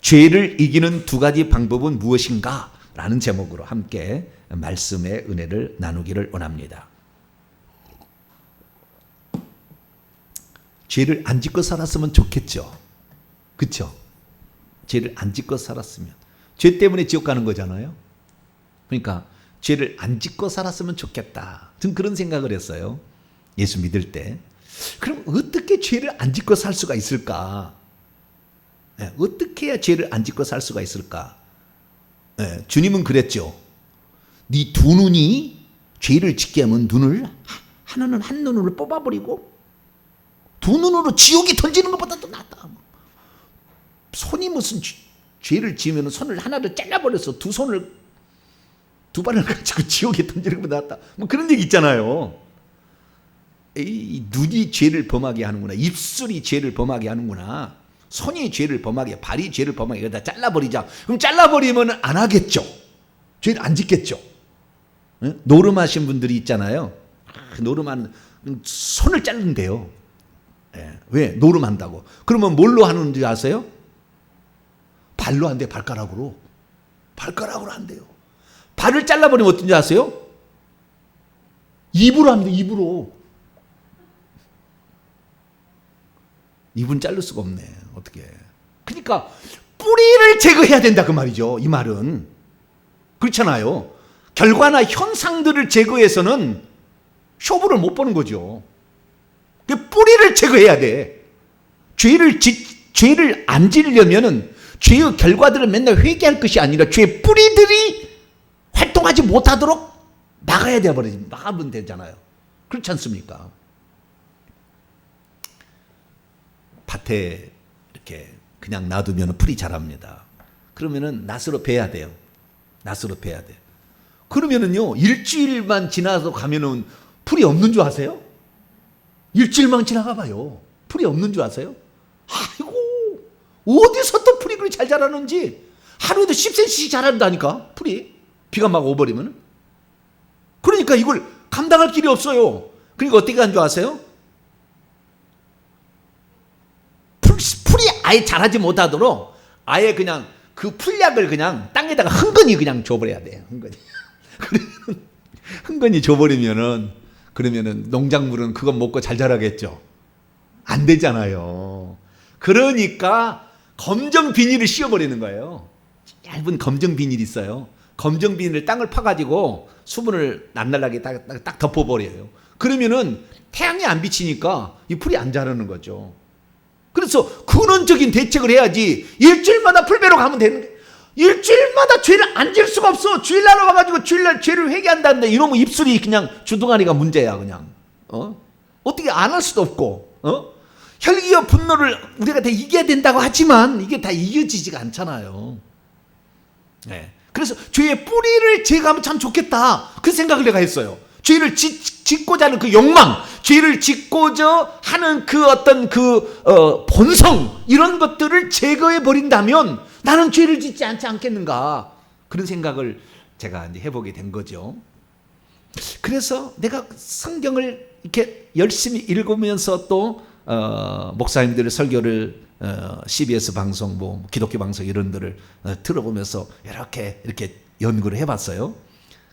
죄를 이기는 두 가지 방법은 무엇인가? 라는 제목으로 함께 말씀의 은혜를 나누기를 원합니다. 죄를 안 짓고 살았으면 좋겠죠. 그렇죠? 죄를 안 짓고 살았으면. 죄 때문에 지옥 가는 거잖아요. 그러니까 죄를 안 짓고 살았으면 좋겠다. 전 그런 생각을 했어요. 예수 믿을 때. 그럼 어떻게 죄를 안 짓고 살 수가 있을까? 네, 어떻게 해야 죄를 안 짓고 살 수가 있을까? 네, 주님은 그랬죠. 네 두 눈이 죄를 짓게 하면 눈을 하나는 한 눈으로 뽑아버리고 두 눈으로 지옥에 던지는 것보다 더 낫다. 손이 무슨 죄를 지으면 손을 하나를 잘라버려서 두 발을 가지고 지옥에 던지는 것보다 낫다. 뭐 그런 얘기 있잖아요. 이 눈이 죄를 범하게 하는구나. 입술이 죄를 범하게 하는구나. 손이 죄를 범하게, 발이 죄를 범하게, 이거 다 잘라버리자. 그럼 잘라버리면 안 하겠죠. 죄를 안 짓겠죠. 노름하신 분들이 있잖아요. 노름하는 손을 자른대요. 왜? 노름한다고. 그러면 뭘로 하는지 아세요? 발로 안 돼요. 발가락으로. 발가락으로 안 돼요. 발을 잘라버리면 어떤지 아세요? 입으로 합니다. 입으로. 입은 자를 수가 없네. 어떻게. 그러니까 뿌리를 제거해야 된다 그 말이죠. 이 말은. 그렇잖아요. 결과나 현상들을 제거해서는 쇼부를 못 보는 거죠. 뿌리를 제거해야 돼. 죄를 안 지으려면은 죄의 결과들을 맨날 회개할 것이 아니라 죄의 뿌리들이 활동하지 못하도록 막아야 돼 버리지. 막으면 되잖아요. 그렇지 않습니까? 밭에 이렇게 그냥 놔두면 풀이 자랍니다. 그러면은 낫으로 베야 돼요. 낫으로 베야 돼. 그러면은요, 일주일만 지나서 가면은 풀이 없는 줄 아세요? 일주일만 지나가 봐요. 풀이 없는 줄 아세요? 아이고, 어디서 또 풀이 그리 잘 자라는지. 하루에도 10cm씩 자란다니까, 풀이. 비가 막 오버리면. 그러니까 이걸 감당할 길이 없어요. 그러니까 어떻게 하는 줄 아세요? 풀이 아예 자라지 못하도록 아예 그냥 그 풀약을 그냥 땅에다가 흥건히 그냥 줘버려야 돼요. 흥건히 줘버리면은 그러면은 농작물은 그거 먹고 잘 자라겠죠. 안 되잖아요. 그러니까 검정 비닐을 씌워버리는 거예요. 얇은 검정 비닐이 있어요. 검정 비닐을 땅을 파가지고 수분을 안 날라게 딱 덮어버려요. 그러면은 태양이 안 비치니까 이 풀이 안 자라는 거죠. 그래서 근원적인 대책을 해야지. 일주일마다 풀베러 가면 되는 게, 일주일마다 죄를 안 지을 수가 없어. 주일날 와가지고 주일날 죄를 회개한다는데 이놈의 입술이 그냥 주둥아리가 문제야. 그냥 어떻게 안 할 수도 없고, 혈기와 분노를 우리가 다 이겨야 된다고 하지만 이게 다 이겨지지가 않잖아요. 네. 그래서 죄의 뿌리를 제거하면 참 좋겠다, 그 생각을 내가 했어요. 죄를 짓고자 하는 그 욕망, 죄를 짓고자 하는 그 어떤 본성, 이런 것들을 제거해 버린다면 나는 죄를 짓지 않겠는가, 그런 생각을 제가 이제 해보게 된 거죠. 그래서 내가 성경을 이렇게 열심히 읽으면서 또 목사님들의 설교를 CBS 방송, 뭐 기독교 방송 이런 데를 들어보면서 이렇게 연구를 해봤어요.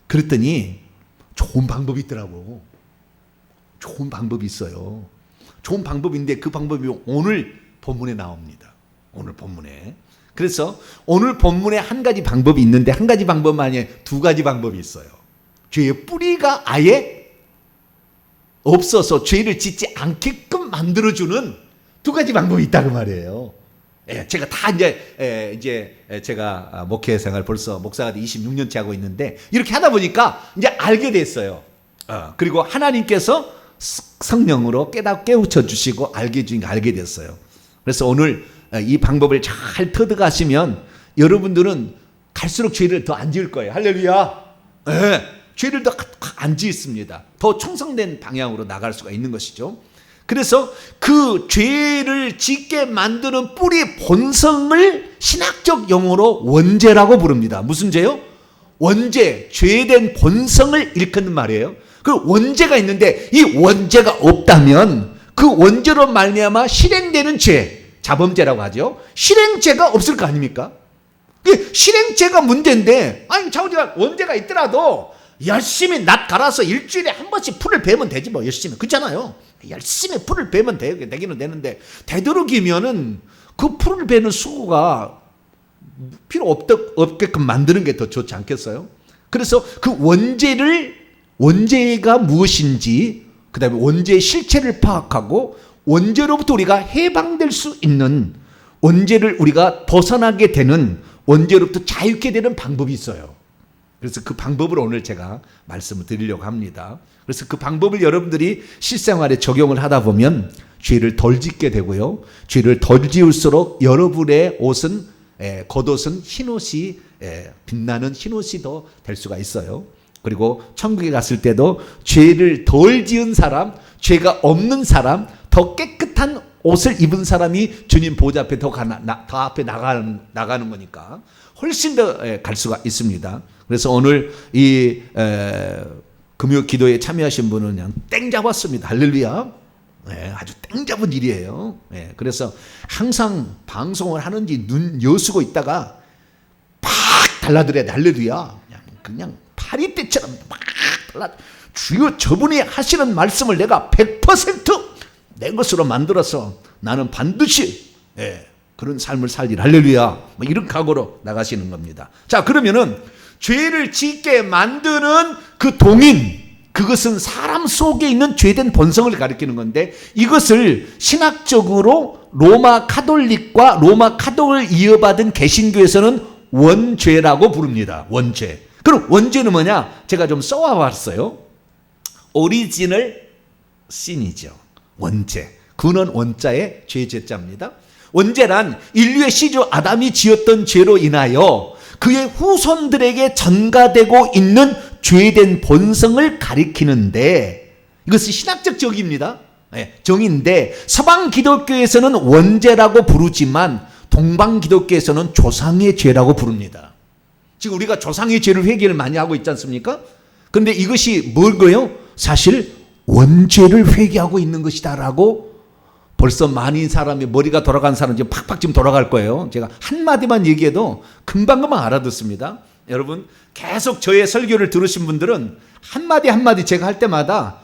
그랬더니 좋은 방법이 있더라고. 좋은 방법이 있어요. 좋은 방법인데 그 방법이 오늘 본문에 나옵니다. 오늘 본문에. 그래서 오늘 본문에 한 가지 방법이 있는데, 한 가지 방법만 아니라 두 가지 방법이 있어요. 죄의 뿌리가 아예 없어서 죄를 짓지 않게끔 만들어주는 두 가지 방법이 있다고 말이에요. 예, 제가 다 이제 제가 목회 생활 벌써 목사가 26년째 하고 있는데 이렇게 하다 보니까 이제 알게 됐어요. 그리고 하나님께서 성령으로 깨우쳐 주시고 알게 됐어요. 그래서 오늘 이 방법을 잘 터득하시면 여러분들은 갈수록 죄를 더 안 지을 거예요. 할렐루야. 예, 죄를 더 안 짓습니다. 더 충성된 방향으로 나갈 수가 있는 것이죠. 그래서 그 죄를 짓게 만드는 뿌리 본성을 신학적 용어로 원죄라고 부릅니다. 무슨 죄요? 원죄, 죄된 본성을 일컫는 말이에요. 그 원죄가 있는데 이 원죄가 없다면 그 원죄로 말미암아 실행되는 죄, 자범죄라고 하죠. 실행죄가 없을 거 아닙니까? 실행죄가 문제인데, 아니 자우지가 원죄가 있더라도 열심히 낫 갈아서 일주일에 한 번씩 풀을 베면 되지 뭐. 열심히, 그렇잖아요. 열심히 풀을 베면 되기는 되는데, 되도록이면은 그 풀을 베는 수고가 필요 없게끔 만드는 게 더 좋지 않겠어요? 그래서 그 원죄가 무엇인지, 그 다음에 원죄의 실체를 파악하고 원죄로부터 우리가 해방될 수 있는, 원죄를 우리가 벗어나게 되는, 원죄로부터 자유케 되는 방법이 있어요. 그래서 그 방법을 오늘 제가 말씀을 드리려고 합니다. 그래서 그 방법을 여러분들이 실생활에 적용을 하다 보면 죄를 덜 짓게 되고요. 죄를 덜 지을수록 여러분의 옷은, 겉옷은 흰옷이, 빛나는 흰옷이 더 될 수가 있어요. 그리고 천국에 갔을 때도 죄를 덜 지은 사람, 죄가 없는 사람, 더 깨끗한 옷을 입은 사람이 주님 보좌 앞에 더 앞에 나가는 거니까 훨씬 더 갈 수가 있습니다. 그래서 오늘 이 금요 기도에 참여하신 분은 그냥 땡 잡았습니다. 할렐루야. 아주 땡 잡은 일이에요. 그래서 항상 방송을 하는지 눈 여수고 있다가 팍 달라들어야 돼. 할렐루야. 그냥 파리떼처럼 막 달라. 주여, 저분이 하시는 말씀을 내가 100% 내 것으로 만들어서 나는 반드시 그런 삶을 살리라. 할렐루야. 이런 각오로 나가시는 겁니다. 자, 그러면은 죄를 짓게 만드는 그 동인, 그것은 사람 속에 있는 죄된 본성을 가리키는 건데, 이것을 신학적으로 로마 카톨릭과 로마 카톨을 이어받은 개신교에서는 원죄라고 부릅니다. 원죄. 그럼 원죄는 뭐냐? 제가 좀 써와봤어요. 오리지널 신이죠. 원죄. 근원 원자의 죄죄자입니다. 원죄란 인류의 시조 아담이 지었던 죄로 인하여 그의 후손들에게 전가되고 있는 죄된 본성을 가리키는데, 이것은 신학적 정의입니다. 정의인데, 서방 기독교에서는 원죄라고 부르지만 동방 기독교에서는 조상의 죄라고 부릅니다. 지금 우리가 조상의 죄를 회개를 많이 하고 있지 않습니까? 그런데 이것이 뭘까요? 사실 원죄를 회개하고 있는 것이다라고 벌써 많은 사람이, 머리가 돌아간 사람 지금 팍팍 지금 돌아갈 거예요. 제가 한마디만 얘기해도 금방금방 알아듣습니다. 여러분, 계속 저의 설교를 들으신 분들은 한마디 한마디 제가 할 때마다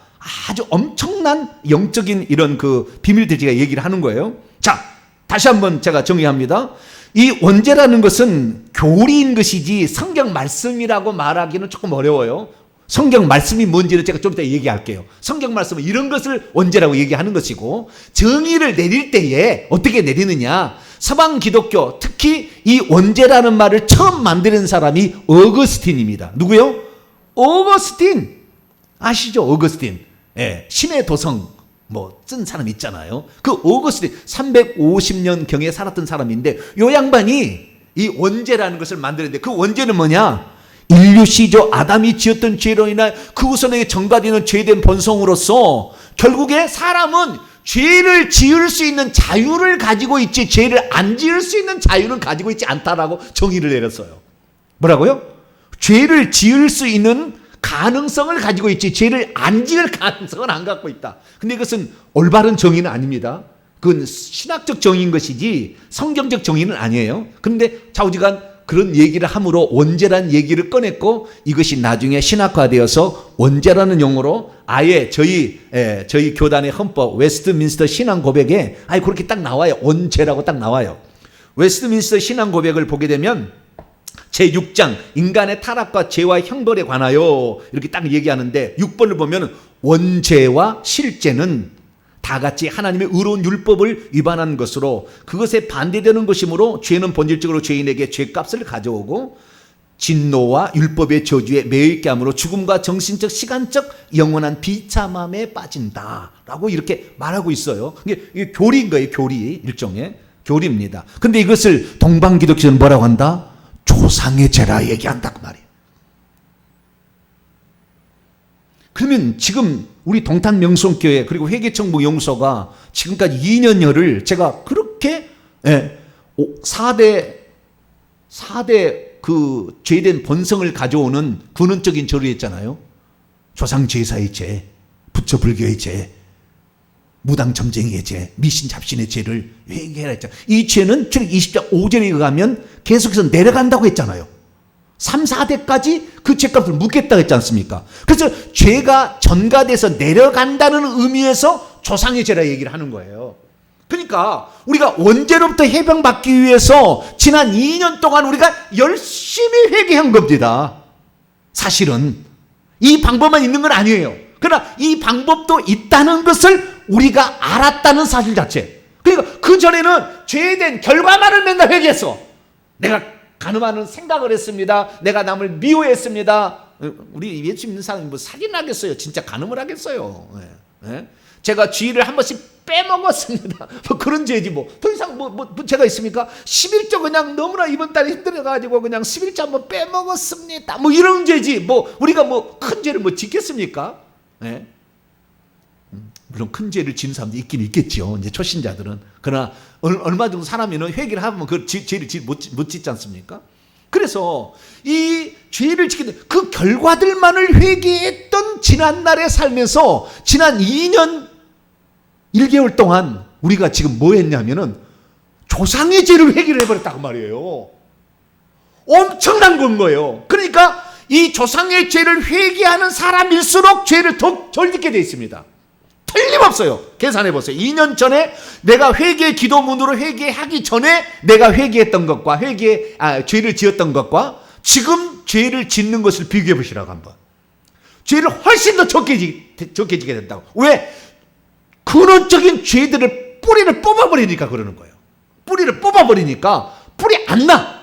아주 엄청난 영적인 이런 그 비밀들 제가 얘기를 하는 거예요. 자, 다시 한번 제가 정리합니다. 이 원죄라는 것은 교리인 것이지 성경 말씀이라고 말하기는 조금 어려워요. 성경 말씀이 뭔지는 제가 좀 이따 얘기할게요. 성경 말씀은 이런 것을 원죄라고 얘기하는 것이고, 정의를 내릴 때에 어떻게 내리느냐, 서방 기독교, 특히 이 원죄라는 말을 처음 만드는 사람이 어거스틴입니다. 누구요? 어거스틴. 아시죠? 어거스틴. 신의 도성 쓴 사람 있잖아요. 그 어거스틴 350년경에 살았던 사람인데, 요 양반이 이 원죄라는 것을 만드는데, 그 원죄는 뭐냐? 인류 시조 아담이 지었던 죄로 인해 그 후손에게 전가되는 죄된 본성으로서 결국에 사람은 죄를 지을 수 있는 자유를 가지고 있지, 죄를 안 지을 수 있는 자유는 가지고 있지 않다라고 정의를 내렸어요. 뭐라고요? 죄를 지을 수 있는 가능성을 가지고 있지, 죄를 안 지을 가능성은 안 갖고 있다. 근데 이것은 올바른 정의는 아닙니다. 그건 신학적 정의인 것이지 성경적 정의는 아니에요. 그런데 좌우지간 그런 얘기를 함으로 원죄라는 얘기를 꺼냈고, 이것이 나중에 신학화되어서 원죄라는 용어로 아예 저희 교단의 헌법 웨스트민스터 신앙 고백에 아예 그렇게 딱 나와요. 원죄라고 딱 나와요. 웨스트민스터 신앙 고백을 보게 되면 제6장 인간의 타락과 죄와 형벌에 관하여 이렇게 딱 얘기하는데, 6번을 보면 원죄와 실죄는 다 같이 하나님의 의로운 율법을 위반한 것으로 그것에 반대되는 것이므로 죄는 본질적으로 죄인에게 죄값을 가져오고 진노와 율법의 저주에 매여있게 함으로 죽음과 정신적, 시간적, 영원한 비참함에 빠진다라고 이렇게 말하고 있어요. 이게 교리인 거예요. 교리, 일종의 교리입니다. 근데 이것을 동방 기독교는 뭐라고 한다? 조상의 죄라 얘기한다, 그 말이에요. 그러면 지금 우리 동탄명성교회 그리고 회계청부 용서가 지금까지 2년여를 제가 그렇게 4대 그 죄된 본성을 가져오는 근원적인 절을 했잖아요. 조상 제사의 죄, 부처 불교의 죄, 무당 점쟁이의 죄, 미신 잡신의 죄를 회개해라 했잖아요. 이 죄는 출애굽기 20장 5절에 가면 계속해서 내려간다고 했잖아요. 3, 4대까지 그 죄값을 묻겠다고 했지 않습니까? 그래서 죄가 전가돼서 내려간다는 의미에서 조상의 죄라 얘기를 하는 거예요. 그러니까 우리가 원죄로부터 해방받기 위해서 지난 2년 동안 우리가 열심히 회개한 겁니다. 사실은 이 방법만 있는 건 아니에요. 그러나 이 방법도 있다는 것을 우리가 알았다는 사실 자체. 그러니까 그 전에는 죄에 대한 결과만을 맨날 회개했어. 내가 간음하는 생각을 했습니다. 내가 남을 미워했습니다. 우리 예수 믿는 사람이 뭐 살인하겠어요? 진짜 간음을 하겠어요? 네. 제가 쥐를 한 번씩 빼먹었습니다. 뭐 그런 죄지 뭐. 더 이상 뭐 죄가 있습니까? 11조 그냥 너무나 이번 달에 힘들어가지고 그냥 11조 한번 빼먹었습니다. 뭐 이런 죄지. 뭐 우리가 뭐 큰 죄를 뭐 짓겠습니까? 네. 물론 큰 죄를 지는 사람도 있긴 있겠죠. 이제 초신자들은. 그러나 얼마 정도 사람이면 회개를 하면 그 죄를 못 짓지 않습니까? 그래서 이 죄를 지키는 그 결과들만을 회개했던 지난날에 살면서 지난 2년 1개월 동안 우리가 지금 뭐 했냐면은 조상의 죄를 회개를 해버렸다고 말이에요. 엄청난 건 거예요. 그러니까 이 조상의 죄를 회개하는 사람일수록 죄를 더 덜 짓게 돼 있습니다. 틀림없어요. 계산해 보세요. 2년 전에 내가 회개 기도문으로 회개하기 전에 내가 회개했던 것과 죄를 지었던 것과 지금 죄를 짓는 것을 비교해 보시라고 한번. 죄를 훨씬 더 적게 지게 된다고. 왜? 근원적인 죄들을 뿌리를 뽑아버리니까 그러는 거예요. 뿌리를 뽑아버리니까 뿌리 안 나.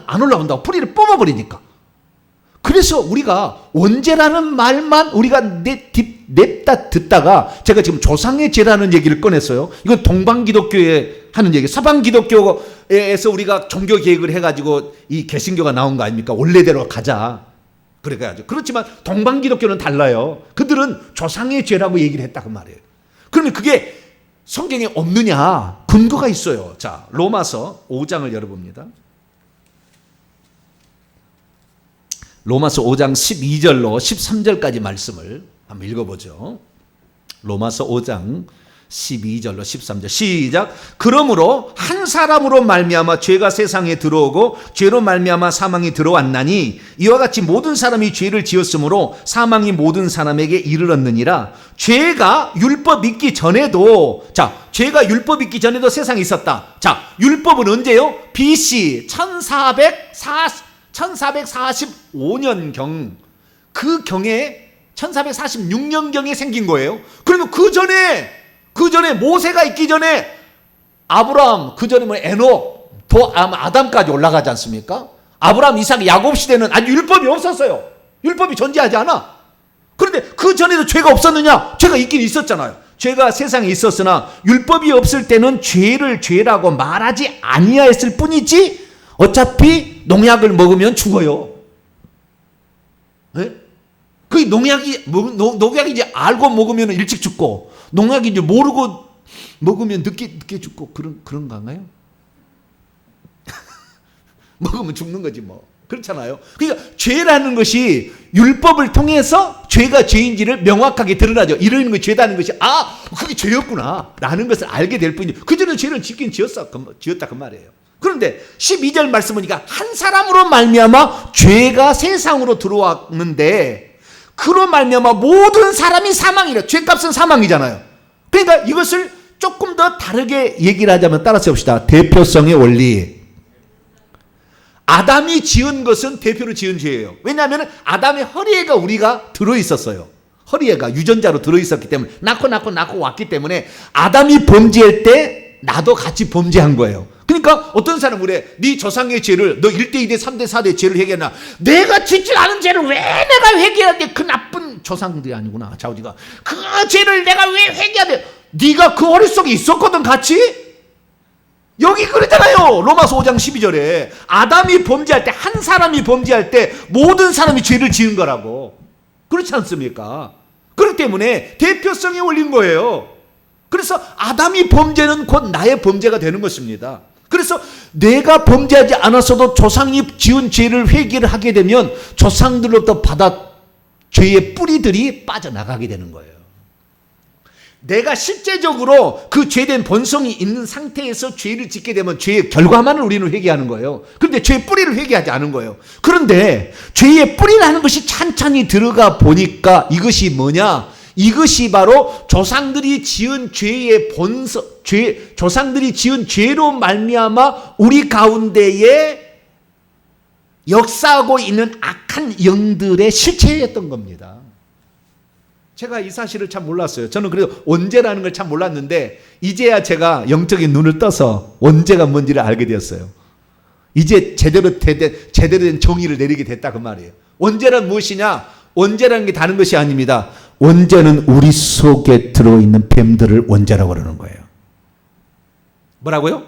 안 올라온다고. 뿌리를 뽑아버리니까. 그래서 우리가 원죄라는 말만 우리가 냅다 듣다가 제가 지금 조상의 죄라는 얘기를 꺼냈어요. 이건 동방기독교에 하는 얘기. 서방기독교에서 우리가 종교개혁을 해가지고 이 개신교가 나온 거 아닙니까? 원래대로 가자. 그래가지고. 그렇지만 동방기독교는 달라요. 그들은 조상의 죄라고 얘기를 했다고 말이에요. 그러면 그게 성경에 없느냐? 근거가 있어요. 자, 로마서 5장을 열어봅니다. 로마서 5장 12절로 13절까지 말씀을 한번 읽어보죠. 로마서 5장 12절로 13절 시작. 그러므로 한 사람으로 말미암아 죄가 세상에 들어오고 죄로 말미암아 사망이 들어왔나니 이와 같이 모든 사람이 죄를 지었으므로 사망이 모든 사람에게 이르렀느니라. 죄가 율법 있기 전에도 죄가 율법 있기 전에도 세상에 있었다. 자, 율법은 언제요? BC 1445년경 그 경에 1446년경에 생긴 거예요. 그러면 그 전에 모세가 있기 전에 아브라함, 그 전에 에녹, 아담까지 올라가지 않습니까? 아브라함, 이삭, 야곱 시대는 아직 율법이 없었어요. 율법이 존재하지 않아. 그런데 그 전에도 죄가 없었느냐? 죄가 있긴 있었잖아요. 죄가 세상에 있었으나 율법이 없을 때는 죄를 죄라고 말하지 아니하였을 뿐이지 어차피 농약을 먹으면 죽어요. 네? 그 농약인지 알고 먹으면 일찍 죽고 농약인지 모르고 먹으면 늦게 죽고 그런 건가요? 먹으면 죽는 거지 뭐. 그렇잖아요. 그러니까 죄라는 것이 율법을 통해서 죄가 죄인지를 명확하게 드러나죠. 이러는 것이 죄다는 것이 그게 죄였구나 라는 것을 알게 될 뿐이죠. 그전에 죄를 짓긴 지었다 그 말이에요. 그런데 12절 말씀 보니까 한 사람으로 말미암아 죄가 세상으로 들어왔는데 그로 말미암아 모든 사람이 사망이라. 죄값은 사망이잖아요. 그러니까 이것을 조금 더 다르게 얘기를 하자면 따라서 봅시다. 대표성의 원리. 아담이 지은 것은 대표로 지은 죄예요. 왜냐하면 아담의 허리에가 우리가 들어있었어요. 허리에가 유전자로 들어있었기 때문에 낳고 왔기 때문에 아담이 범죄할 때 나도 같이 범죄한 거예요. 그러니까 어떤 사람은 그래. 네 조상의 죄를 너 1대 2대 3대 4대 죄를 회개했나? 내가 짓지 않은 죄를 왜 내가 회개해야 돼? 그 나쁜 조상들이 아니구나. 좌우지가. 그 죄를 내가 왜 회개해야 돼? 네가 그 허리 속에 있었거든 같이? 여기 그러잖아요. 로마서 5장 12절에 아담이 범죄할 때 한 사람이 범죄할 때 모든 사람이 죄를 지은 거라고. 그렇지 않습니까? 그렇기 때문에 대표성이 올린 거예요. 그래서 아담이 범죄는 곧 나의 범죄가 되는 것입니다. 그래서 내가 범죄하지 않았어도 조상이 지은 죄를 회개를 하게 되면 조상들로부터 받아 죄의 뿌리들이 빠져나가게 되는 거예요. 내가 실제적으로 그 죄된 본성이 있는 상태에서 죄를 짓게 되면 죄의 결과만을 우리는 회개하는 거예요. 그런데 죄의 뿌리를 회개하지 않은 거예요. 그런데 죄의 뿌리라는 것이 찬찬히 들어가 보니까 이것이 뭐냐? 이것이 바로 조상들이 지은 죄의 본성, 조상들이 지은 죄로 말미암아 우리 가운데에 역사하고 있는 악한 영들의 실체였던 겁니다. 제가 이 사실을 참 몰랐어요. 저는 그래도 원죄라는 걸 참 몰랐는데 이제야 제가 영적인 눈을 떠서 원죄가 뭔지를 알게 되었어요. 이제 제대로 된 정의를 내리게 됐다 그 말이에요. 원죄란 무엇이냐? 원죄라는 게 다른 것이 아닙니다. 원죄는 우리 속에 들어있는 뱀들을 원죄라고 그러는 거예요. 뭐라고요?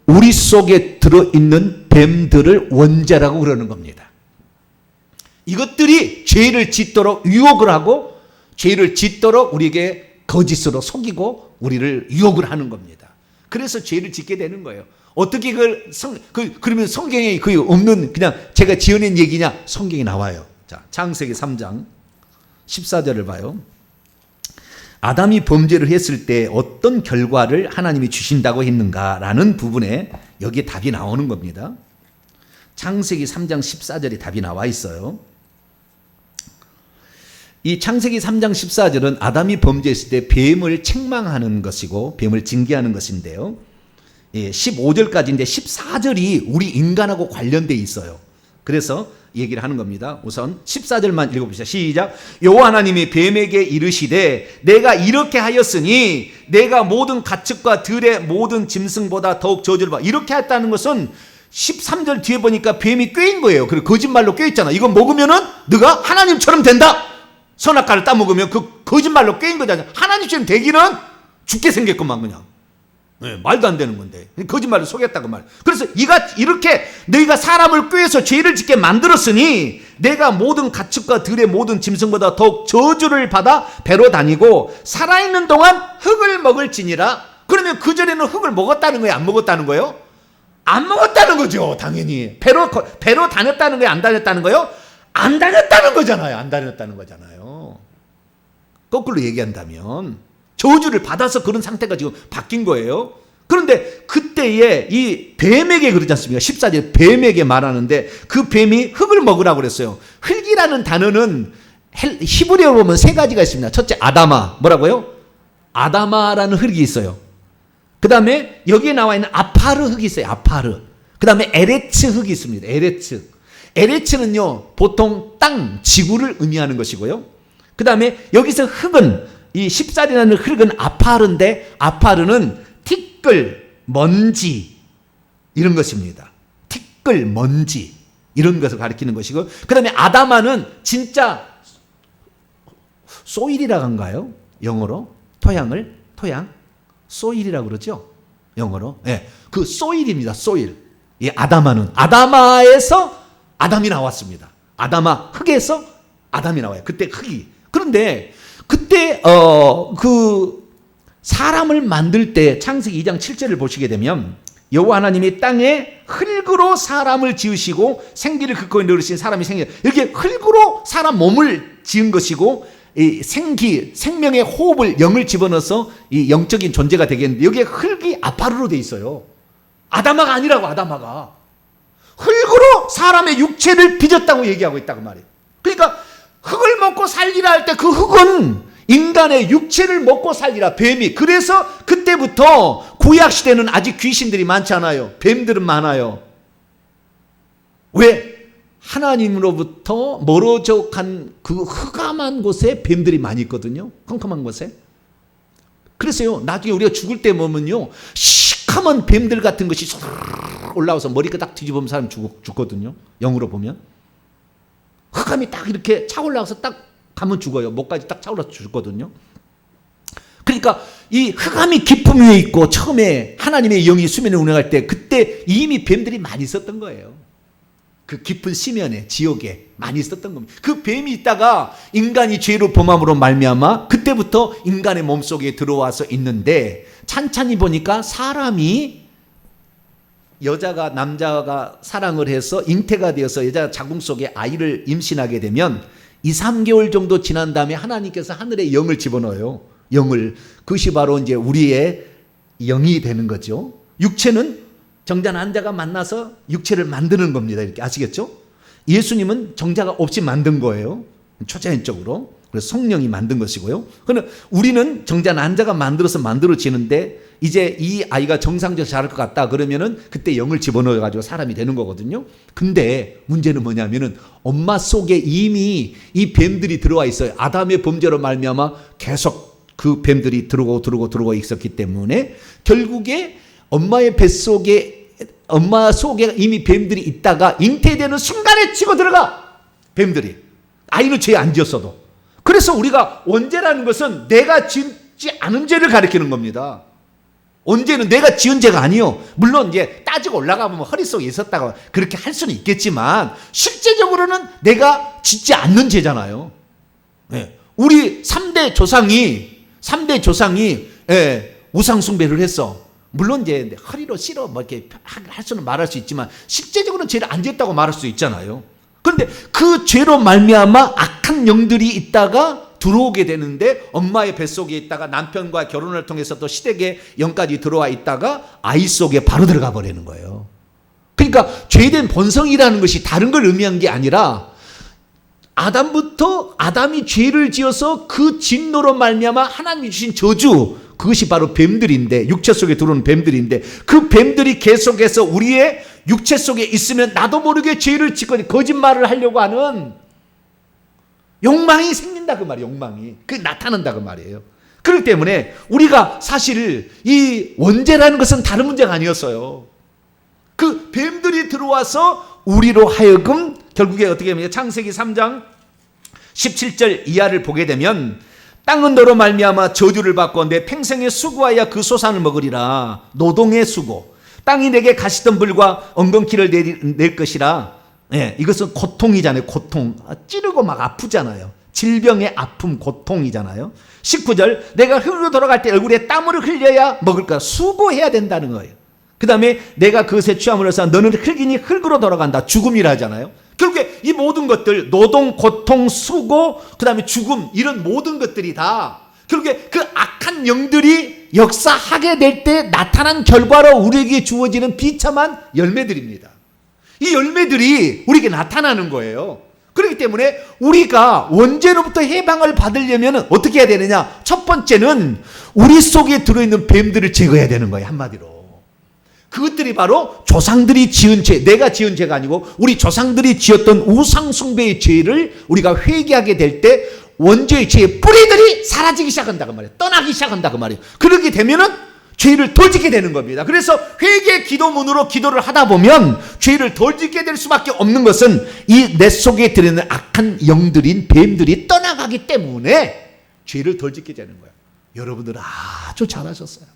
우리 속에 들어있는 뱀들을 원죄라고 그러는 겁니다. 이것들이 죄를 짓도록 유혹을 하고 죄를 짓도록 우리에게 거짓으로 속이고 우리를 유혹을 하는 겁니다. 그래서 죄를 짓게 되는 거예요. 어떻게 그러면 성경에 거의 없는 그냥 제가 지어낸 얘기냐? 성경에 나와요. 자, 창세기 3장 14절을 봐요. 아담이 범죄를 했을 때 어떤 결과를 하나님이 주신다고 했는가라는 부분에 여기에 답이 나오는 겁니다. 창세기 3장 14절에 답이 나와 있어요. 이 창세기 3장 14절은 아담이 범죄했을 때 뱀을 책망하는 것이고 뱀을 징계하는 것인데요. 15절까지인데 14절이 우리 인간하고 관련되어 있어요. 그래서 얘기를 하는 겁니다. 우선 14절만 읽어봅시다. 시작. 여호와 하나님이 뱀에게 이르시되 내가 이렇게 하였으니 내가 모든 가축과 들의 모든 짐승보다 더욱 저주를 받아. 이렇게 했다는 것은 13절 뒤에 보니까 뱀이 꾀인 거예요. 그리고 거짓말로 꾀있잖아. 이거 먹으면은 너가 하나님처럼 된다. 선악과를 따먹으면 그 거짓말로 꾀인 거잖아. 하나님처럼 되기는 죽게 생겼구만 그냥. 네, 말도 안 되는 건데 거짓말로 속였다고 말. 그래서 이렇게 너희가 사람을 꾀해서 죄를 짓게 만들었으니 내가 모든 가축과 들의 모든 짐승보다 더욱 저주를 받아 배로 다니고 살아있는 동안 흙을 먹을지니라. 그러면 그전에는 흙을 먹었다는 거예요? 안 먹었다는 거예요? 안 먹었다는 거죠. 당연히 배로 다녔다는 거예요? 안 다녔다는 거예요? 안 다녔다는 거잖아요. 안 다녔다는 거잖아요. 거꾸로 얘기한다면 저주를 받아서 그런 상태가 지금 바뀐 거예요. 그런데 그때에 이 뱀에게 그러지 않습니까? 14절에 뱀에게 말하는데 그 뱀이 흙을 먹으라고 그랬어요. 흙이라는 단어는 히브리어로 보면 세 가지가 있습니다. 첫째 아다마. 뭐라고요? 아다마라는 흙이 있어요. 그 다음에 여기에 나와 있는 아파르 흙이 있어요. 아파르. 그 다음에 에레츠 흙이 있습니다. 에레츠. 에레츠는요 보통 땅, 지구를 의미하는 것이고요. 그 다음에 여기서 흙은 이 14절이라는 흙은 아파르인데 아파르는 티끌, 먼지 이런 것입니다. 티끌, 먼지 이런 것을 가리키는 것이고 그 다음에 아다마는 진짜 소일이라고 한가요? 영어로 토양 소일이라고 그러죠? 영어로 그 소일입니다. 소일. 이 아다마에서 아담이 나왔습니다. 아다마 흙에서 아담이 나와요. 그때 흙이. 그런데 그때 그 사람을 만들 때 창세기 2장 7절을 보시게 되면 여호와 하나님이 땅에 흙으로 사람을 지으시고 생기를 그 거에 넣으신 사람이 이렇게 흙으로 사람 몸을 지은 것이고 이 생명의 호흡을 영을 집어넣어서 이 영적인 존재가 되겠는데 여기에 흙이 아파르로 돼 있어요. 아다마가 아니라고. 아다마가 흙으로 사람의 육체를 빚었다고 얘기하고 있다고 말이에요. 그러니까 흙을 먹고 살리라 할 때 그 흙은 인간의 육체를 먹고 살리라. 뱀이. 그래서 그때부터 구약시대는 아직 귀신들이 많지 않아요. 뱀들은 많아요. 왜? 하나님으로부터 멀어져 간 그 흑암한 곳에 뱀들이 많이 있거든요. 컴컴한 곳에. 그래서요 나중에 우리가 죽을 때 보면요 시커먼 뱀들 같은 것이 올라와서 머리가 딱 뒤집으면 사람 죽거든요. 영으로 보면 흑암이 딱 이렇게 차 올라와서 딱 가면 죽어요. 목까지 딱 차올라서 죽거든요. 그러니까 이 흑암이 깊음 위에 있고 처음에 하나님의 영이 수면에 운행할 때 그때 이미 뱀들이 많이 있었던 거예요. 그 깊은 심연에 지옥에 많이 있었던 겁니다. 그 뱀이 있다가 인간이 죄로 범함으로 말미암아 그때부터 인간의 몸속에 들어와서 있는데 찬찬히 보니까 사람이 여자가 남자가 사랑을 해서 잉태가 되어서 여자 자궁 속에 아이를 임신하게 되면 2, 3개월 정도 지난 다음에 하나님께서 하늘에 영을 집어넣어요. 영을. 그것이 바로 이제 우리의 영이 되는 거죠. 육체는 정자 난자가 만나서 육체를 만드는 겁니다. 이렇게 아시겠죠? 예수님은 정자가 없이 만든 거예요. 초자연적으로. 그래서 성령이 만든 것이고요. 그러나 우리는 정자 난자가 만들어지는데 이제 이 아이가 정상적으로 자랄 것 같다 그러면은 그때 영을 집어넣어 가지고 사람이 되는 거거든요. 근데 문제는 뭐냐면은 엄마 속에 이미 이 뱀들이 들어와 있어요. 아담의 범죄로 말미암아 계속 그 뱀들이 들어오고 있었기 때문에 결국에 엄마 속에 이미 뱀들이 있다가 잉태되는 순간에 치고 들어가. 뱀들이. 아이는 죄 안 지었어도. 그래서 우리가 원죄라는 것은 내가 짓지 않은 죄를 가리키는 겁니다. 언제는 내가 지은 죄가 아니요. 물론 이제 따지고 올라가보면 허리 속에 있었다고 그렇게 할 수는 있겠지만 실제적으로는 내가 짓지 않는 죄잖아요. 네. 우리 3대 조상이 우상 숭배를 했어. 물론 이제 허리로 실어 뭐 이렇게 할 수는 말할 수 있지만 실제적으로는 죄를 안 지었다고 말할 수 있잖아요. 그런데 그 죄로 말미암아 악한 영들이 있다가 들어오게 되는데 엄마의 뱃속에 있다가 남편과 결혼을 통해서 또 시댁의 영까지 들어와 있다가 아이 속에 바로 들어가 버리는 거예요. 그러니까 죄된 본성이라는 것이 다른 걸 의미한 게 아니라 아담이 죄를 지어서 그 진노로 말미암아 하나님이 주신 저주, 그것이 바로 뱀들인데, 육체 속에 들어오는 뱀들인데, 그 뱀들이 계속해서 우리의 육체 속에 있으면 나도 모르게 죄를 짓고 거짓말을 하려고 하는 욕망이 생긴다 그 말이에요. 욕망이. 그게 나타난다 그 말이에요. 그렇기 때문에 우리가 사실 이 원죄라는 것은 다른 문제가 아니었어요. 그 뱀들이 들어와서 우리로 하여금 결국에 어떻게 하면 창세기 3장 17절 이하를 보게 되면 땅은 너로 말미암아 저주를 받고 내 평생에 수고하여 그 소산을 먹으리라. 노동의 수고. 땅이 내게 가시덤불과 엉겅퀴를 낼 것이라. 예, 이것은 고통이잖아요. 고통. 찌르고 막 아프잖아요. 질병의 아픔, 고통이잖아요. 19절 내가 흙으로 돌아갈 때 얼굴에 땀을 흘려야 먹을 거야. 수고해야 된다는 거예요. 그 다음에 내가 그것에 취함으로써 너는 흙이니 흙으로 돌아간다. 죽음이라 하잖아요. 결국에 이 모든 것들, 노동, 고통, 수고, 그 다음에 죽음, 이런 모든 것들이 다 결국에 그 악한 영들이 역사하게 될 때 나타난 결과로 우리에게 주어지는 비참한 열매들입니다. 이 열매들이 우리에게 나타나는 거예요. 그렇기 때문에 우리가 원죄로부터 해방을 받으려면 어떻게 해야 되느냐? 첫 번째는 우리 속에 들어있는 뱀들을 제거해야 되는 거예요. 한마디로. 그것들이 바로 조상들이 지은 죄, 내가 지은 죄가 아니고 우리 조상들이 지었던 우상숭배의 죄를 우리가 회개하게 될 때 원죄의 죄의 뿌리들이 사라지기 시작한다고 말이에요. 떠나기 시작한다고 말이에요. 그렇게 되면은 죄를 덜 짓게 되는 겁니다. 그래서 회개 기도문으로 기도를 하다 보면 죄를 덜 짓게 될 수밖에 없는 것은 이 내 속에 들어있는 악한 영들인 뱀들이 떠나가기 때문에 죄를 덜 짓게 되는 거예요. 여러분들 아주 잘하셨어요.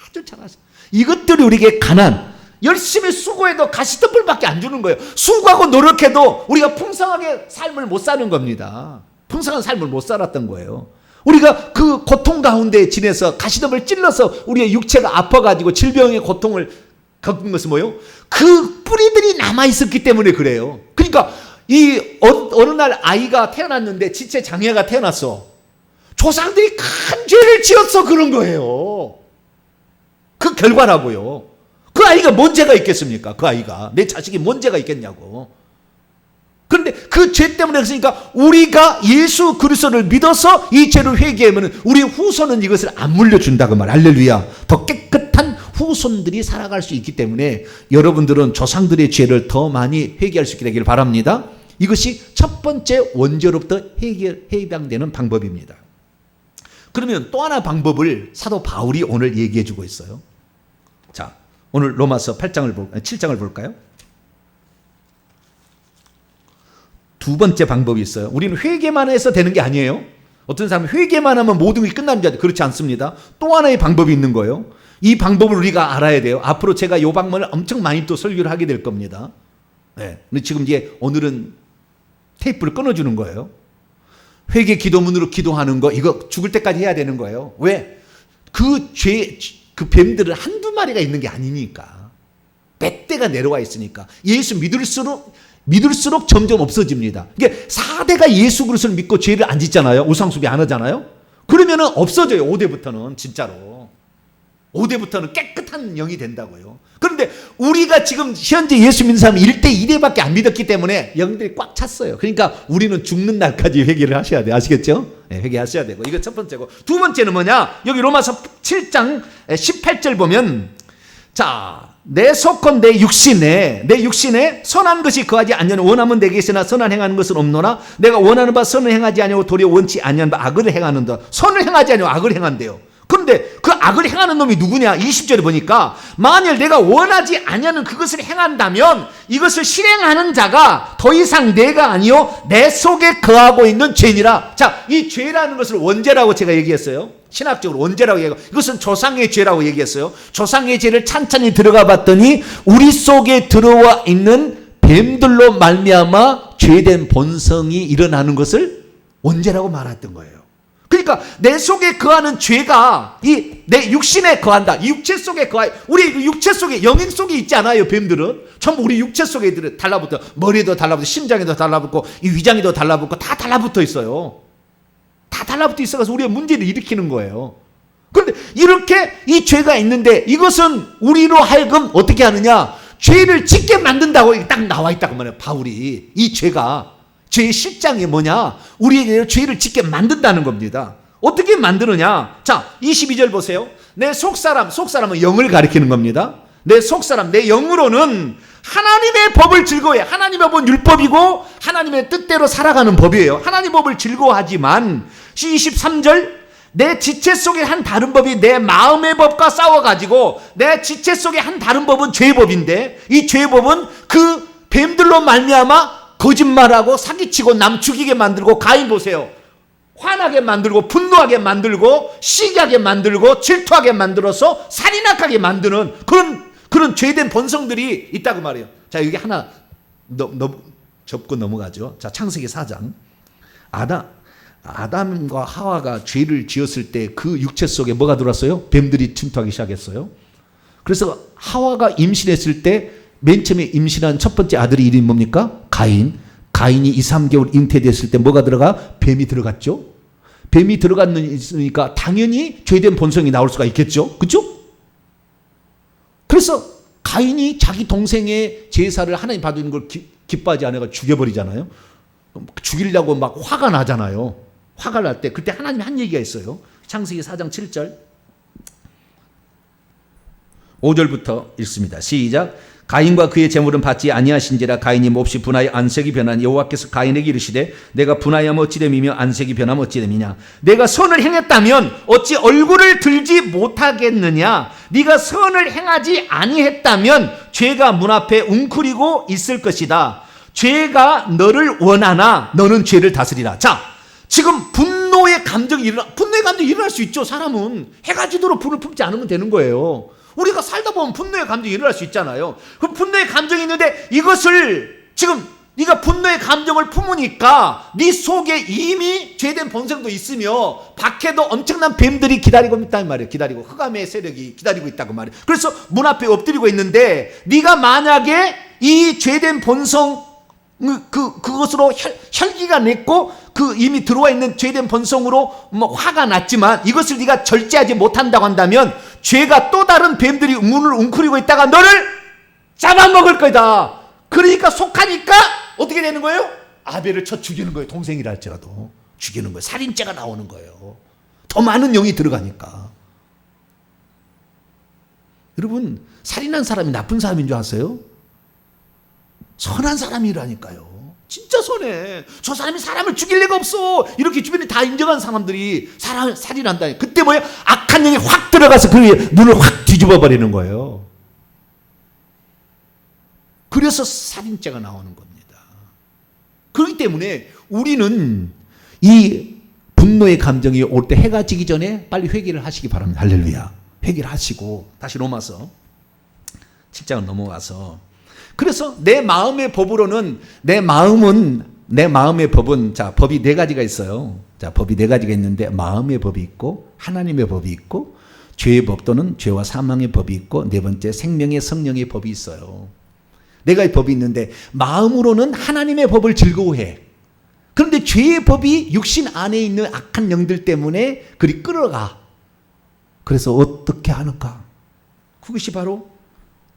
아주 잘하셨어요. 이것들이 우리에게 가난, 열심히 수고해도 가시덤불밖에 안 주는 거예요. 수고하고 노력해도 우리가 풍성하게 삶을 못 사는 겁니다. 풍성한 삶을 못 살았던 거예요. 우리가 그 고통 가운데 지내서 가시덤을 찔러서 우리의 육체가 아파가지고 질병의 고통을 겪은 것은 뭐예요? 그 뿌리들이 남아있었기 때문에 그래요. 그러니까 이 어느 날 아이가 태어났는데 지체 장애가 태어났어. 조상들이 큰 죄를 지었어 그런 거예요. 그 결과라고요. 그 아이가 뭔 죄가 있겠습니까? 그 아이가. 내 자식이 뭔 죄가 있겠냐고. 그런데 그 죄 때문에 그러니까 우리가 예수 그리스도를 믿어서 이 죄를 회개하면 우리 후손은 이것을 안 물려준다고 말. 할렐루야. 더 깨끗한 후손들이 살아갈 수 있기 때문에 여러분들은 조상들의 죄를 더 많이 회개할 수 있게 되기를 바랍니다. 이것이 첫 번째 원죄로부터 해방되는 방법입니다. 그러면 또 하나 방법을 사도 바울이 오늘 얘기해 주고 있어요. 자, 오늘 로마서 7장을 볼까요? 두 번째 방법이 있어요. 우리는 회개만 해서 되는 게 아니에요. 어떤 사람은 회개만 하면 모든 게 끝나는 줄 알아요. 그렇지 않습니다. 또 하나의 방법이 있는 거예요. 이 방법을 우리가 알아야 돼요. 앞으로 제가 이 방법을 엄청 많이 또 설교를 하게 될 겁니다. 네. 근데 지금 이제 오늘은 테이프를 끊어주는 거예요. 회개 기도문으로 기도하는 거, 이거 죽을 때까지 해야 되는 거예요. 왜? 그 뱀들은 한두 마리가 있는 게 아니니까. 몇 대가 내려와 있으니까. 예수 믿을수록 점점 없어집니다. 이게 4대가 예수 그리스도를 믿고 죄를 안 짓잖아요. 우상숭배 안 하잖아요. 그러면은 없어져요. 5대부터는 진짜로. 5대부터는 깨끗한 영이 된다고요. 그런데 우리가 지금 현재 예수 믿는 사람은 1대, 2대밖에 안 믿었기 때문에 영들이 꽉 찼어요. 그러니까 우리는 죽는 날까지 회개를 하셔야 돼요. 아시겠죠? 네, 회개하셔야 되고. 이거 첫 번째고. 두 번째는 뭐냐? 여기 로마서 7장 18절 보면, 자, 내 속건 내 육신에 선한 것이 거하지 아니하는 원하면 내게 있으나 선한 행하는 것은 없노라. 내가 원하는 바 선을 행하지 아니하고 도리어 원치 아니하는 바 악을 행하는다. 선을 행하지 아니하고 악을 행한대요. 그런데 그 악을 행하는 놈이 누구냐? 20절에 보니까 만일 내가 원하지 아니하는 그것을 행한다면 이것을 실행하는 자가 더 이상 내가 아니요 내 속에 거하고 있는 죄니라. 자, 이 죄라는 것을 원죄라고 제가 얘기했어요. 신학적으로 원죄라고 얘기하고, 이것은 조상의 죄라고 얘기했어요. 조상의 죄를 찬찬히 들어가 봤더니 우리 속에 들어와 있는 뱀들로 말미암아 죄된 본성이 일어나는 것을 원죄라고 말했던 거예요. 그러니까 내 속에 거하는 죄가 이 내 육신에 거한다. 이 육체 속에 거해. 우리 그 육체 속에, 영인 속에 있지 않아요. 뱀들은 전부 우리 육체 속에 달라붙어. 머리에도 달라붙고 심장에도 달라붙고 이 위장에도 달라붙고 다 달라붙어 있어요. 다 달라붙어 있어서 우리의 문제를 일으키는 거예요. 그런데 이렇게 이 죄가 있는데 이것은 우리로 하여금 어떻게 하느냐? 죄를 짓게 만든다고 딱 나와 있다고 말해요. 바울이. 이 죄가, 죄의 실장이 뭐냐? 우리에게 죄를 짓게 만든다는 겁니다. 어떻게 만드느냐? 자, 22절 보세요. 내 속사람은 영을 가리키는 겁니다. 내 속사람, 내 영으로는 하나님의 법을 즐거워해. 하나님의 법은 율법이고 하나님의 뜻대로 살아가는 법이에요. 하나님의 법을 즐거워하지만 23절, 내 지체 속에 한 다른 법이 내 마음의 법과 싸워가지고 내 지체 속에 한 다른 법은 죄의 법인데 이 죄의 법은 그 뱀들로 말미암아 거짓말하고 사기치고 남 죽이게 만들고, 가인 보세요. 화나게 만들고 분노하게 만들고 시기하게 만들고 질투하게 만들어서 살인하게 만드는 그런 죄된 본성들이 있다고 말해요. 자, 여기 하나 접고 넘어가죠. 자, 창세기 4장. 아담과 하와가 죄를 지었을 때 그 육체 속에 뭐가 들어왔어요? 뱀들이 침투하기 시작했어요. 그래서 하와가 임신했을 때 맨 처음에 임신한 첫 번째 아들의 이름이 뭡니까? 가인이 2, 3개월 잉태됐을 때 뭐가 들어가? 뱀이 들어갔죠. 뱀이 들어갔으니까 당연히 죄된 본성이 나올 수가 있겠죠. 그렇죠? 그래서 가인이 자기 동생의 제사를 하나님 받은 걸 기뻐하지 않아가 죽여버리잖아요. 죽이려고 막 화가 나잖아요. 화가 날 때 그때 하나님이 한 얘기가 있어요. 창세기 4장 7절 5절부터 읽습니다. 시작. 가인과 그의 재물은 받지 아니하신지라. 가인이 몹시 분하여 안색이 변하니 여호와께서 가인에게 이르시되 내가 분하여면 어찌됨이며 안색이 변하면 어찌됨이냐. 내가 선을 행했다면 어찌 얼굴을 들지 못하겠느냐. 네가 선을 행하지 아니했다면 죄가 문 앞에 웅크리고 있을 것이다. 죄가 너를 원하나 너는 죄를 다스리라. 자, 지금 분노의 감정이 일어날 수 있죠. 사람은 해가 지도록 불을 품지 않으면 되는 거예요. 우리가 살다 보면 분노의 감정이 일어날 수 있잖아요. 그 분노의 감정이 있는데 이것을 지금 네가 분노의 감정을 품으니까 네 속에 이미 죄된 본성도 있으며 밖에도 엄청난 뱀들이 기다리고 있다는 말이에요. 기다리고 흑암의 세력이 기다리고 있다고 말이에요. 그래서 문 앞에 엎드리고 있는데 네가 만약에 이 죄된 본성 그것으로 혈기가 냈고 그 이미 들어와 있는 죄된 본성으로 뭐 화가 났지만 이것을 네가 절제하지 못한다고 한다면 죄가 또 다른 뱀들이 문을 웅크리고 있다가 너를 잡아먹을 거다. 그러니까 속하니까 어떻게 되는 거예요? 아벨을 쳐 죽이는 거예요. 동생이라 할지라도 죽이는 거예요. 살인죄가 나오는 거예요. 더 많은 영이 들어가니까. 여러분, 살인한 사람이 나쁜 사람인 줄 아세요? 선한 사람이라니까요. 진짜 선해. 저 사람이 사람을 죽일 리가 없어. 이렇게 주변에 다 인정한 사람들이 살인한다. 그때 뭐예요? 악한 영이 확 들어가서 그 눈을 확 뒤집어 버리는 거예요. 그래서 살인죄가 나오는 겁니다. 그렇기 때문에 우리는 이 분노의 감정이 올 때 해가 지기 전에 빨리 회개를 하시기 바랍니다. 할렐루야. 회개를 하시고 다시 로마서 7장을 넘어가서, 그래서 내 마음의 법으로는 내 마음의 법은, 자, 법이 네 가지가 있어요. 자, 법이 네 가지가 있는데 마음의 법이 있고 하나님의 법이 있고 죄의 법 또는 죄와 사망의 법이 있고 네 번째 생명의 성령의 법이 있어요. 네 가지 법이 있는데 마음으로는 하나님의 법을 즐거워해. 그런데 죄의 법이 육신 안에 있는 악한 영들 때문에 그리 끌어가. 그래서 어떻게 하는가? 그것이 바로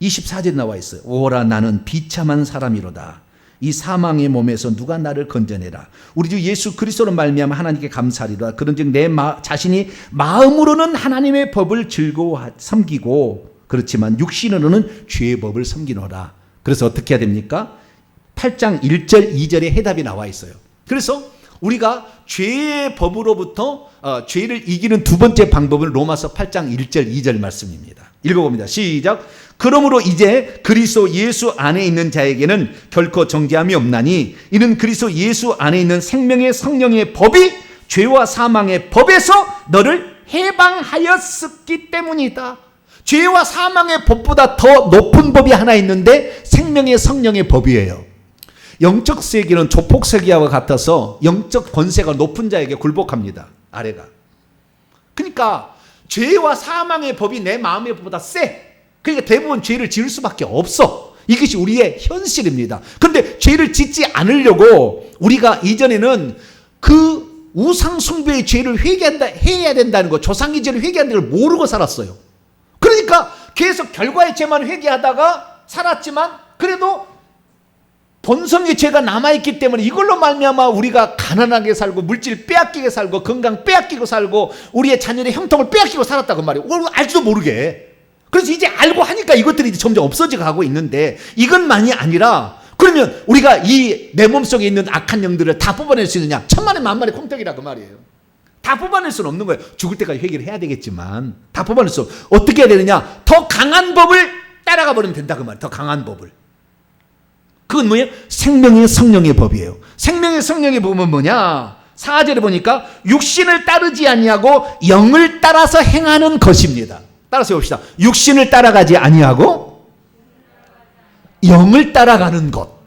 24절에 나와 있어요. 오라 나는 비참한 사람이로다. 이 사망의 몸에서 누가 나를 건져내라. 우리 주 예수 그리스도로 말미암아 하나님께 감사하리라. 그런즉 내 자신이 마음으로는 하나님의 법을 즐거워 섬기고 그렇지만 육신으로는 죄의 법을 섬기노라. 그래서 어떻게 해야 됩니까? 8장 1절 2절에 해답이 나와 있어요. 그래서 우리가 죄의 법으로부터 죄를 이기는 두 번째 방법은 로마서 8장 1절 2절 말씀입니다. 읽어봅니다. 시작. 그러므로 이제 그리스도 예수 안에 있는 자에게는 결코 정죄함이 없나니 이는 그리스도 예수 안에 있는 생명의 성령의 법이 죄와 사망의 법에서 너를 해방하였기 때문이다. 죄와 사망의 법보다 더 높은 법이 하나 있는데 생명의 성령의 법이에요. 영적 세계는 조폭 세계와 같아서 영적 권세가 높은 자에게 굴복합니다. 아래가. 그러니까 죄와 사망의 법이 내 마음의 법보다 세. 그러니까 대부분 죄를 지을 수밖에 없어. 이것이 우리의 현실입니다. 그런데 죄를 짓지 않으려고 우리가 이전에는 그 우상 숭배의 죄를 해야 된다는 거, 조상의 죄를 회개한다는 걸 모르고 살았어요. 그러니까 계속 결과의 죄만 회개하다가 살았지만 그래도 본성의 죄가 남아있기 때문에 이걸로 말미암아 우리가 가난하게 살고 물질 빼앗기게 살고 건강 빼앗기고 살고 우리의 자녀의 형통을 빼앗기고 살았다고 말이에요. 알지도 모르게. 그래서 이제 알고 하니까 이것들이 점점 없어져 가고 있는데 이것만이 아니라 그러면 우리가 이 내 몸속에 있는 악한 영들을 다 뽑아낼 수 있느냐? 천만에 만만의 콩떡이라 그 말이에요. 다 뽑아낼 수는 없는 거예요. 죽을 때까지 회개를 해야 되겠지만 다 뽑아낼 수 없어. 어떻게 해야 되느냐? 더 강한 법을 따라가 버리면 된다 그 말이에요. 더 강한 법을. 그건 뭐예요? 생명의 성령의 법이에요. 생명의 성령의 법은 뭐냐? 4절에 보니까 육신을 따르지 아니하고 영을 따라서 행하는 것입니다. 따라서 해봅시다. 육신을 따라가지 아니하고 영을 따라가는 것.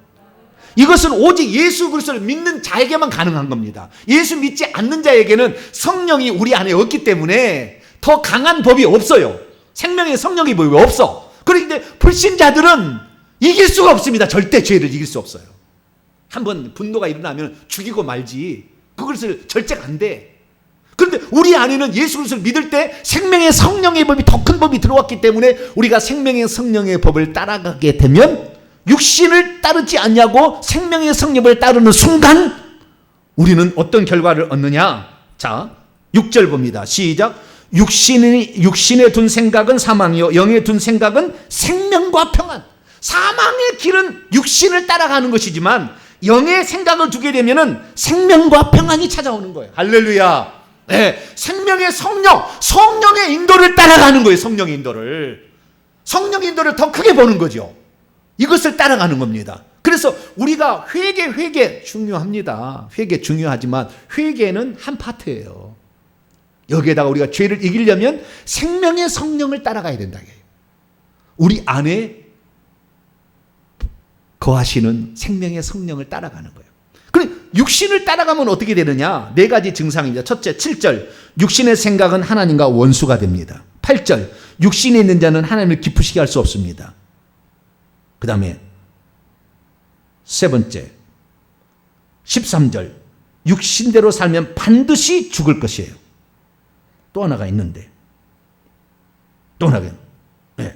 이것은 오직 예수 그리스도를 믿는 자에게만 가능한 겁니다. 예수 믿지 않는 자에게는 성령이 우리 안에 없기 때문에 더 강한 법이 없어요. 생명의 성령의 법이 없어. 그런데 불신자들은 이길 수가 없습니다. 절대 죄를 이길 수 없어요. 한번 분노가 일어나면 죽이고 말지. 그것을 절제가 안 돼. 그런데 우리 안에는 예수 그리스도를 믿을 때 생명의 성령의 법이 더 큰 법이 들어왔기 때문에 우리가 생명의 성령의 법을 따라가게 되면 육신을 따르지 않냐고 생명의 성령을 따르는 순간 우리는 어떤 결과를 얻느냐? 자, 6절 봅니다. 시작. 육신에 둔 생각은 사망이요 영에 둔 생각은 생명과 평안. 사망의 길은 육신을 따라가는 것이지만 영의 생각을 두게 되면은 생명과 평안이 찾아오는 거예요. 할렐루야. 네, 생명의 성령의 인도를 따라가는 거예요. 성령의 인도를 더 크게 보는 거죠. 이것을 따라가는 겁니다. 그래서 우리가 회개 중요합니다. 회개 중요하지만 회개는 한 파트예요. 여기에다가 우리가 죄를 이기려면 생명의 성령을 따라가야 된다. 우리 안에 거하시는 생명의 성령을 따라가는 거예요. 그럼 육신을 따라가면 어떻게 되느냐? 4가지 증상입니다. 첫째, 7절. 육신의 생각은 하나님과 원수가 됩니다. 8절. 육신에 있는 자는 하나님을 기쁘시게 할 수 없습니다. 그 다음에 세 번째, 13절. 육신대로 살면 반드시 죽을 것이에요. 또 하나가 있는데, 또 하나가 네.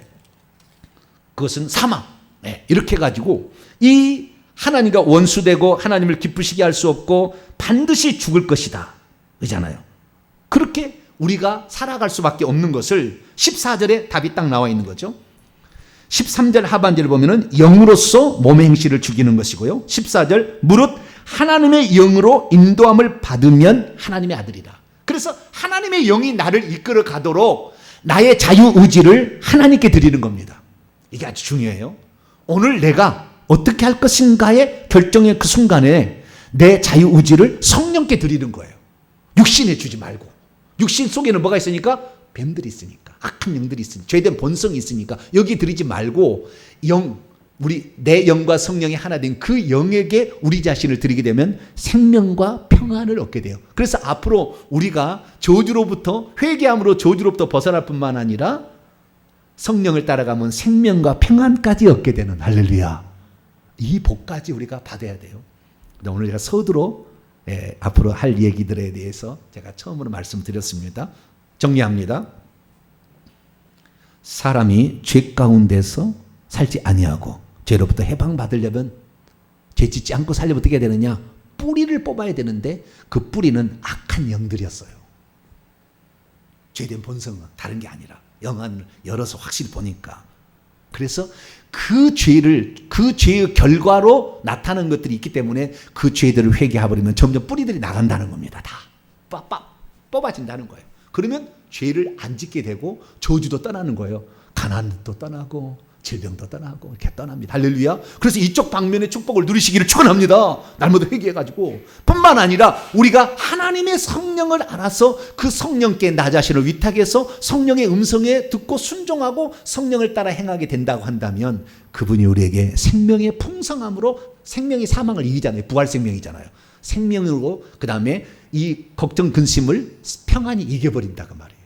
그것은 사망. 네. 이렇게 해가지고 이 하나님과 원수되고 하나님을 기쁘시게 할 수 없고 반드시 죽을 것이다. 그잖아요. 그렇게 우리가 살아갈 수밖에 없는 것을 14절에 답이 딱 나와 있는 거죠. 13절 하반절을 보면은 영으로서 몸의 행실을 죽이는 것이고요. 14절 무릇 하나님의 영으로 인도함을 받으면 하나님의 아들이다. 그래서 하나님의 영이 나를 이끌어 가도록 나의 자유의지를 하나님께 드리는 겁니다. 이게 아주 중요해요. 오늘 내가 어떻게 할 것인가의 결정의 그 순간에 내 자유의지를 성령께 드리는 거예요. 육신에 주지 말고. 육신 속에는 뭐가 있으니까? 뱀들이 있으니까. 악한 영들이 있으니까. 죄된 본성이 있으니까. 여기 드리지 말고 내 영과 성령이 하나 된 그 영에게 우리 자신을 드리게 되면 생명과 평안을 얻게 돼요. 그래서 앞으로 우리가 회개함으로 저주로부터 벗어날 뿐만 아니라 성령을 따라가면 생명과 평안까지 얻게 되는 할렐루야. 이 복까지 우리가 받아야 돼요. 오늘 제가 서두로 앞으로 할 얘기들에 대해서 제가 처음으로 말씀드렸습니다. 정리합니다. 사람이 죄 가운데서 살지 아니하고 죄로부터 해방받으려면 죄 짓지 않고 살려면 어떻게 해야 되느냐? 뿌리를 뽑아야 되는데 그 뿌리는 악한 영들이었어요. 죄된 본성은 다른 게 아니라 영안을 열어서 확실히 보니까. 그래서 그 죄의 결과로 나타나는 것들이 있기 때문에 그 죄들을 회개해버리면 점점 뿌리들이 나간다는 겁니다. 다 뽑아진다는 거예요. 그러면 죄를 안 짓게 되고 저주도 떠나는 거예요. 가난도 떠나고 질병도 떠나고 이렇게 떠납니다. 할렐루야. 그래서 이쪽 방면의 축복을 누리시기를 축원합니다. 날마다 회개해가지고. 뿐만 아니라 우리가 하나님의 성령을 알아서 그 성령께 나 자신을 위탁해서 성령의 음성에 듣고 순종하고 성령을 따라 행하게 된다고 한다면 그분이 우리에게 생명의 풍성함으로, 생명이 사망을 이기잖아요. 부활 생명이잖아요. 생명으로 그 다음에 이 걱정 근심을 평안히 이겨버린다고 말이에요.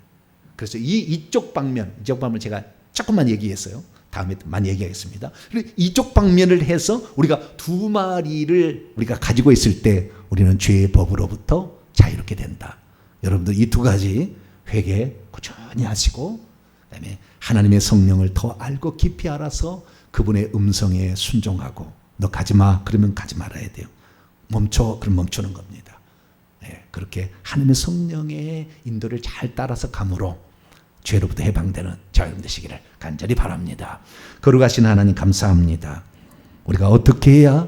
그래서 이쪽 방면 제가 조금만 얘기했어요. 다음에 많이 얘기하겠습니다. 이쪽 방면을 해서 우리가 두 마리를 우리가 가지고 있을 때 우리는 죄의 법으로부터 자유롭게 된다. 여러분들 이 두 가지 회개 꾸준히 하시고 그다음에 하나님의 성령을 더 알고 깊이 알아서 그분의 음성에 순종하고 너 가지 마 그러면 가지 말아야 돼요. 멈춰 그럼 멈추는 겁니다. 그렇게 하나님의 성령의 인도를 잘 따라서 감으로 죄로부터 해방되는 자 여러분 되시기를 간절히 바랍니다. 거룩하신 하나님 감사합니다. 우리가 어떻게 해야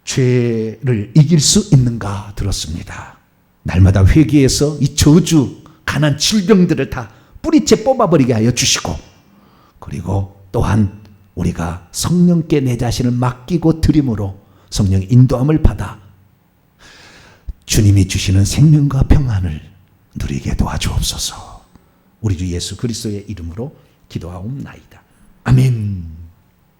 죄를 이길 수 있는가 들었습니다. 날마다 회개해서 이 저주, 가난, 질병들을 다 뿌리째 뽑아버리게 하여 주시고 그리고 또한 우리가 성령께 내 자신을 맡기고 드림으로 성령의 인도함을 받아 주님이 주시는 생명과 평안을 누리게 도와주옵소서. 우리 주 예수 그리스도의 이름으로 기도하옵나이다.